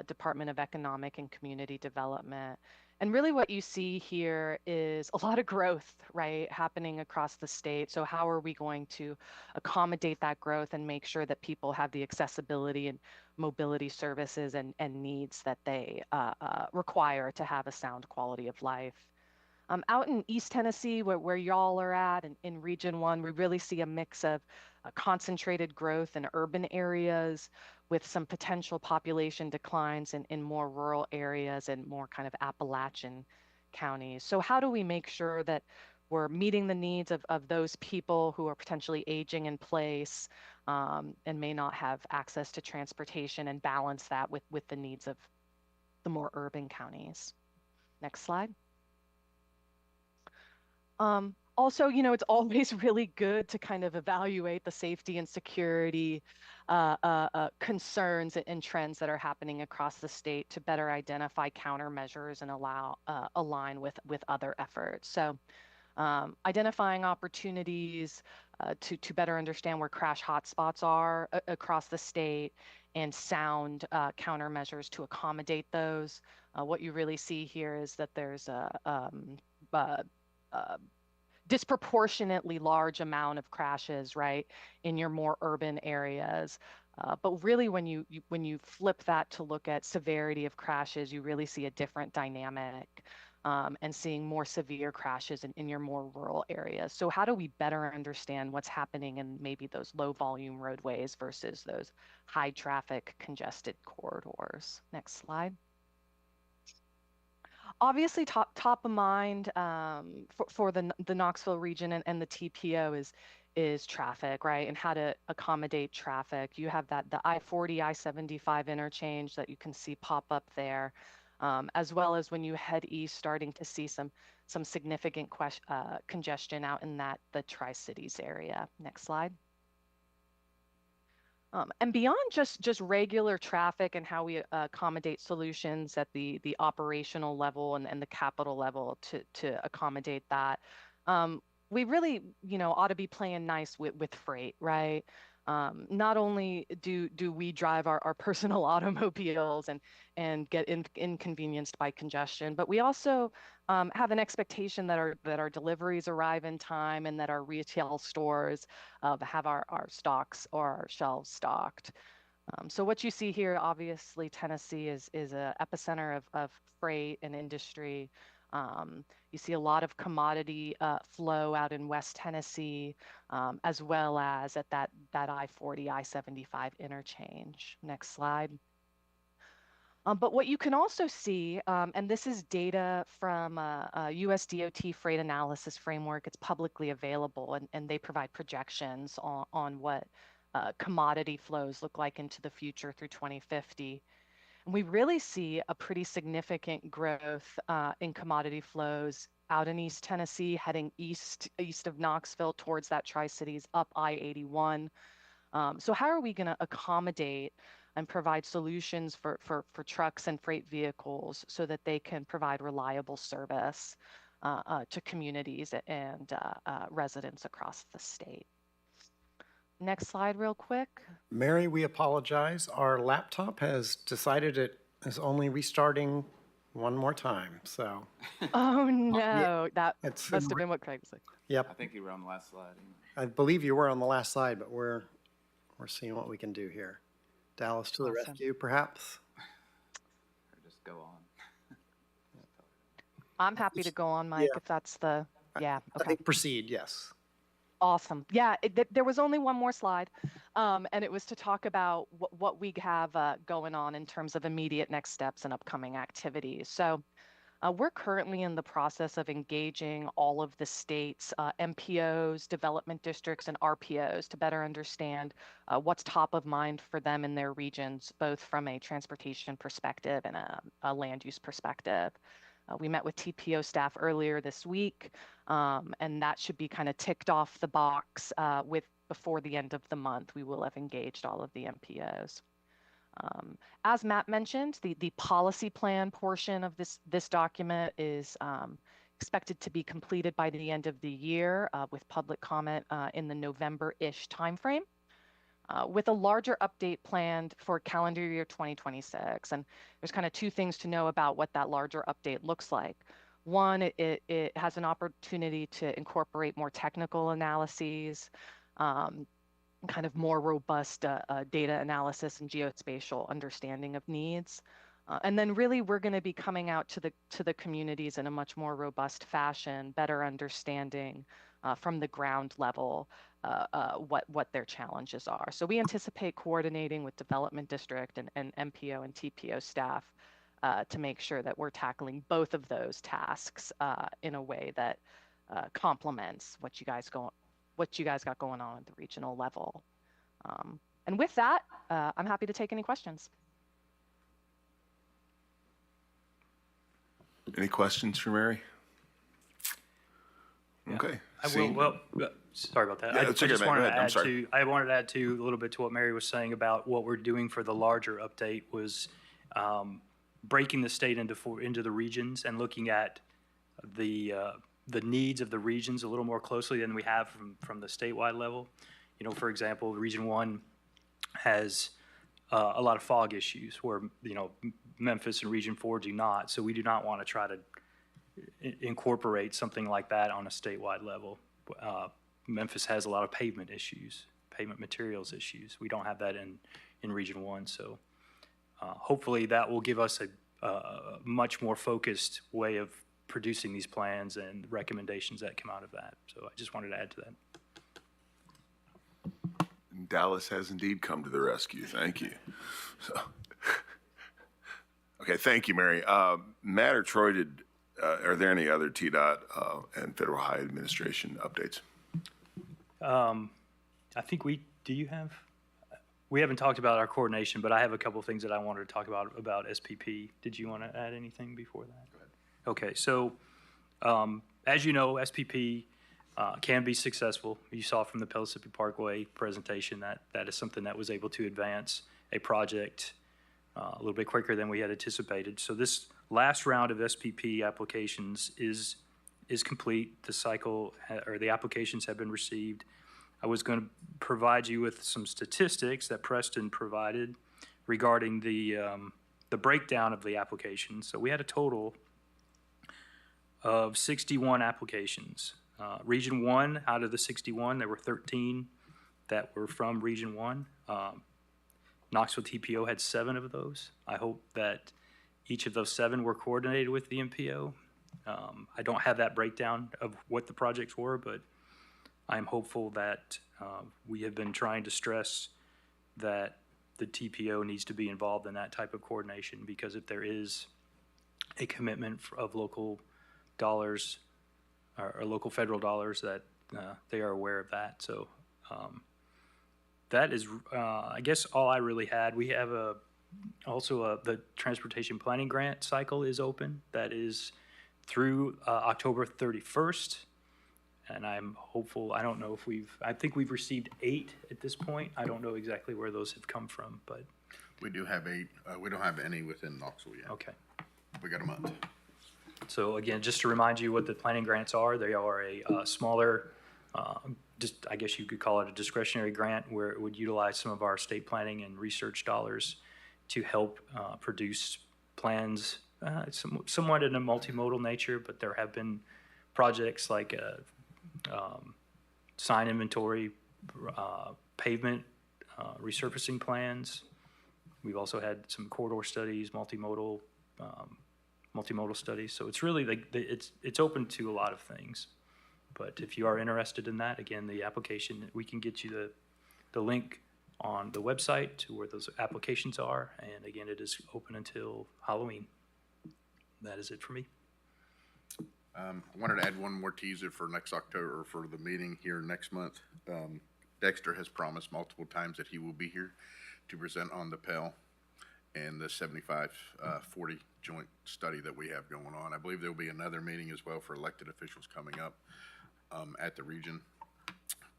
Department of Economic and Community Development. And really what you see here is a lot of growth, right, happening across the state. So how are we going to accommodate that growth and make sure that people have the accessibility and mobility services and needs that they require to have a sound quality of life? Out in East Tennessee, where y'all are at, in Region 1, we really see a mix of concentrated growth in urban areas with some potential population declines in more rural areas and more kind of Appalachian counties. So how do we make sure that we're meeting the needs of those people who are potentially aging in place and may not have access to transportation, and balance that with the needs of the more urban counties. Next slide. Also, it's always really good to kind of evaluate the safety and security concerns and trends that are happening across the state to better identify countermeasures and align with other efforts. So identifying opportunities to better understand where crash hotspots are across the state, and sound countermeasures to accommodate those. What you really see here is that there's a disproportionately large amount of crashes, right, in your more urban areas. But really, when you flip that to look at severity of crashes, you really see a different dynamic, and seeing more severe crashes in your more rural areas. So how do we better understand what's happening in maybe those low volume roadways versus those high traffic congested corridors? Next slide. Obviously, top of mind for the Knoxville region and the TPO is traffic, right? And how to accommodate traffic. You have the I-40, I-75 interchange that you can see pop up there, as well as when you head east, starting to see some significant congestion out in the Tri-Cities area. Next slide. And beyond just regular traffic and how we accommodate solutions at the operational level and the capital level to accommodate that, we really, ought to be playing nice with freight, right? Not only do we drive our personal automobiles and get inconvenienced by congestion, but we also have an expectation that our deliveries arrive in time, and that our retail stores have our stocks or our shelves stocked. So what you see here, obviously, Tennessee is a epicenter of freight and industry. You see a lot of commodity flow out in West Tennessee, as well as at that I-40, I-75 interchange. Next slide. But what you can also see, and this is data from US DOT Freight Analysis Framework, it's publicly available, and they provide projections on what commodity flows look like into the future through 2050. And we really see a pretty significant growth in commodity flows out in East Tennessee, heading east of Knoxville towards that Tri-Cities, up I-81. So how are we going to accommodate and provide solutions for trucks and freight vehicles so that they can provide reliable service to communities and residents across the state? Next slide real quick. Mary, we apologize. Our laptop has decided it is only restarting one more time, so. Oh, no. That It's must have been what Craig was like. Yep. I think you were on the last slide. I believe you were on the last slide, but we're seeing what we can do here. Dallas to the Awesome. rescue, perhaps? Or just go on. I'm happy to go on, Mike, Yeah. if that's the, yeah, I okay. think proceed, yes. Awesome. Yeah, there was only one more slide, and it was to talk about what we have going on in terms of immediate next steps and upcoming activities. So we're currently in the process of engaging all of the state's MPOs, development districts, and RPOs to better understand what's top of mind for them in their regions, both from a transportation perspective and a land use perspective. We met with TPO staff earlier this week, and that should be kind of ticked off the box before the end of the month. We will have engaged all of the MPOs. As Matt mentioned, the policy plan portion of this document is expected to be completed by the end of the year, with public comment in the November-ish timeframe, with a larger update planned for calendar year 2026. And there's kind of two things to know about what that larger update looks like. One, it has an opportunity to incorporate more technical analyses, kind of more robust data analysis and geospatial understanding of needs. And then really we're going to be coming out to the communities in a much more robust fashion, better understanding from the ground level what their challenges are. So we anticipate coordinating with development district and MPO and TPO staff to make sure that we're tackling both of those tasks in a way that complements what you guys got going on at the regional level. And with that, I'm happy to take any questions. Any questions for Mary? Okay. Sorry about that. Yeah, I it's okay, just man. wanted Go to ahead. I'm add sorry. I wanted to add to a little bit to what Mary was saying about what we're doing for the larger update was breaking the state into the regions and looking at the needs of the regions a little more closely than we have from the statewide level. You know, for example, Region 1 has a lot of fog issues where, you know, Memphis and Region 4 do not. So we do not want to try to incorporate something like that on a statewide level. Memphis has a lot of pavement issues, pavement materials issues. We don't have that in Region 1. So hopefully that will give us a much more focused way of producing these plans and recommendations that come out of that. So I just wanted to add to that. Dallas has indeed come to the rescue. Thank you. So, okay, thank you, Mary. Matt or Troy, are there any other TDOT and Federal High Administration updates? I think we haven't talked about our coordination, but I have a couple of things that I wanted to talk about SPP. Did you want to add anything before that? Go ahead. Okay, so as you know, SPP can be successful. You saw from the Pellissippi Parkway presentation that is something that was able to advance a project a little bit quicker than we had anticipated. So this last round of SPP applications is complete. The cycle or the applications have been received. I was going to provide you with some statistics that Preston provided regarding the breakdown of the applications. So we had a total of 61 applications. Region 1, out of the 61, there were 13 that were from Region 1. Knoxville TPO had 7 of those. I hope that each of those 7 were coordinated with the MPO. I don't have that breakdown of what the projects were, but I'm hopeful that we have been trying to stress that the TPO needs to be involved in that type of coordination, because if there is a commitment of local dollars or local federal dollars, that they are aware of that. So that is, I guess, all I really had. We have the transportation planning grant cycle is open. That is through October 31st. And I'm hopeful, I think we've received 8 at this point. I don't know exactly where those have come from, but. We do have 8. We don't have any within Knoxville yet. Okay. We got a month. So again, just to remind you what the planning grants are, they are a smaller, just I guess you could call it a discretionary grant, where it would utilize some of our state planning and research dollars to help produce plans, somewhat in a multimodal nature, but there have been projects like sign inventory, pavement, resurfacing plans. We've also had some corridor studies, multimodal studies. So it's really it's open to a lot of things. But if you are interested in that, again, the application, we can get you the link on the website to where those applications are. And again, it is open until Halloween. That is it for me. I wanted to add one more teaser for next October, or for the meeting here next month. Dexter has promised multiple times that he will be here to present on the Pell and the 75-40 joint study that we have going on. I believe there will be another meeting as well for elected officials coming up at the region.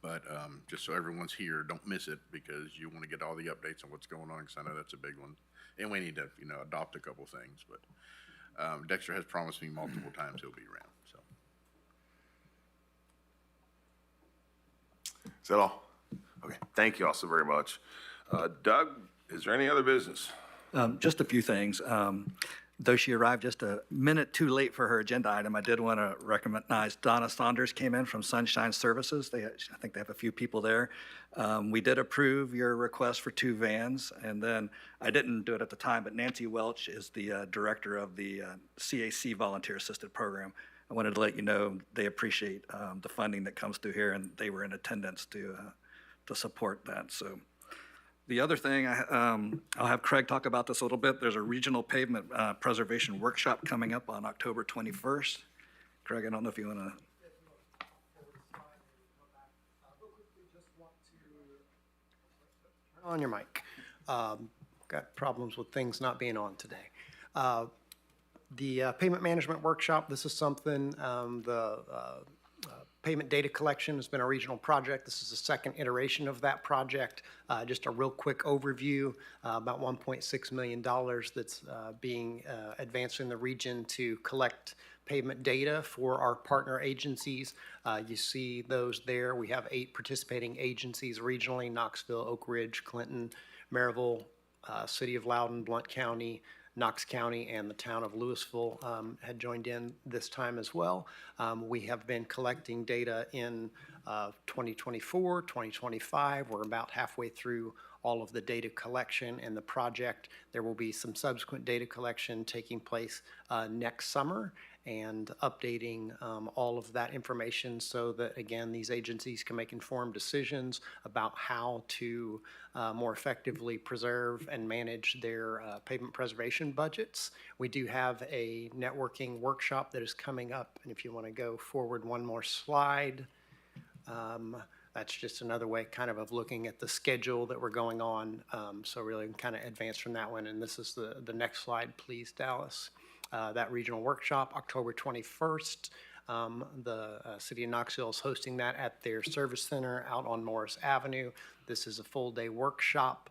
But just so everyone's here, don't miss it, because you want to get all the updates on what's going on, because I know that's a big one. And we need to, adopt a couple things. But Dexter has promised me multiple times he'll be around. So. Is that all? Okay, thank you all so very much. Doug, is there any other business? Just a few things. Though she arrived just a minute too late for her agenda item, I did want to recognize Donna Saunders came in from Sunshine Services. I think they have a few people there. We did approve your request for 2 vans, and then I didn't do it at the time, but Nancy Welch is the director of the CAC Volunteer Assisted Program. I wanted to let you know they appreciate the funding that comes through here, and they were in attendance to support that. So. The other thing, I'll have Craig talk about this a little bit. There's a regional pavement preservation workshop coming up on October 21st. Craig, I don't know if you want to. Turn on your mic. Got problems with things not being on today. The payment management workshop, this is something, the payment data collection has been a regional project. This is the second iteration of that project. Just a real quick overview, about $1.6 million that's being advanced in the region to collect payment data for our partner agencies. You see those there. We have 8 participating agencies regionally: Knoxville, Oak Ridge, Clinton, Maryville, City of Loudoun, Blount County, Knox County, and the town of Louisville had joined in this time as well. We have been collecting data in 2024, 2025. We're about halfway through all of the data collection in the project. There will be some subsequent data collection taking place next summer, and updating all of that information so that, again, these agencies can make informed decisions about how to more effectively preserve and manage their pavement preservation budgets. We do have a networking workshop that is coming up, and if you want to go forward one more slide, that's just another way of looking at the schedule that we're going on. So really kind of advance from that one, and this is the next slide, please, Dallas. That regional workshop, October 21st. The city of Knoxville is hosting that at their service center out on Morris Avenue. This is a full-day workshop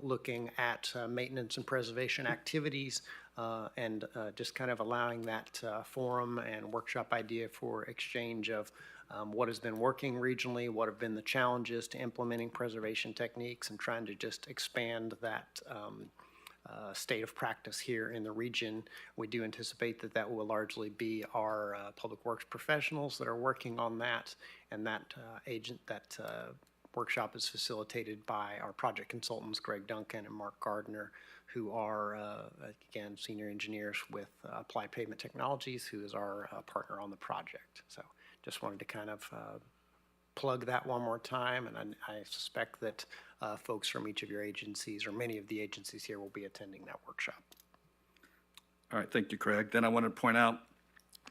looking at maintenance and preservation activities and just kind of allowing that forum and workshop idea for exchange of what has been working regionally, what have been the challenges to implementing preservation techniques, and trying to just expand that state of practice here in the region. We do anticipate that that will largely be our public works professionals that are working on that, and that workshop is facilitated by our project consultants, Greg Duncan and Mark Gardner, who are, again, senior engineers with Applied Pavement Technologies, who is our partner on the project. So just wanted to kind of plug that one more time, and I suspect that folks from each of your agencies, or many of the agencies here, will be attending that workshop. All right, thank you, Craig. Then I wanted to point out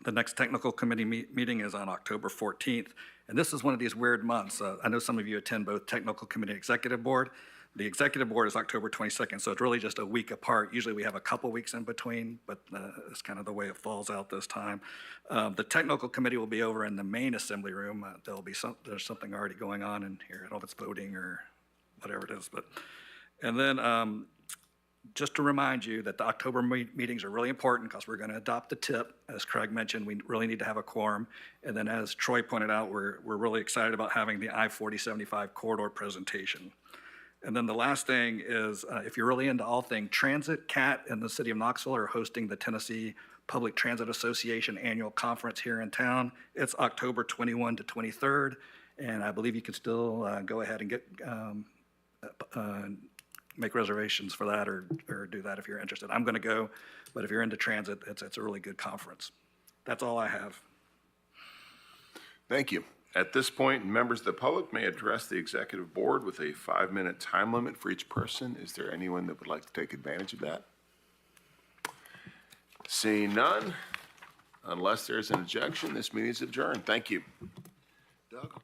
the next technical committee meeting is on October 14th, and this is one of these weird months. I know some of you attend both technical committee and executive board. The executive board is October 22nd, so it's really just a week apart. Usually we have a couple weeks in between, but it's kind of the way it falls out this time. The technical committee will be over in the main assembly room. There's something already going on in here. I don't know if it's voting or whatever it is, and then just to remind you that the October meetings are really important because we're going to adopt the TIP. As Craig mentioned, we really need to have a quorum. And then as Troy pointed out, we're really excited about having the I-4075 corridor presentation. And then the last thing is, if you're really into all things transit, CAT and the city of Knoxville are hosting the Tennessee Public Transit Association annual conference here in town. It's October 21 to 23rd, and I believe you can still go ahead and get make reservations for that or do that if you're interested. I'm going to go, but if you're into transit, it's a really good conference. That's all I have. Thank you. At this point, members of the public may address the executive board with a 5-minute time limit for each person. Is there anyone that would like to take advantage of that? Seeing none, unless there's an objection, this meeting is adjourned. Thank you. Doug?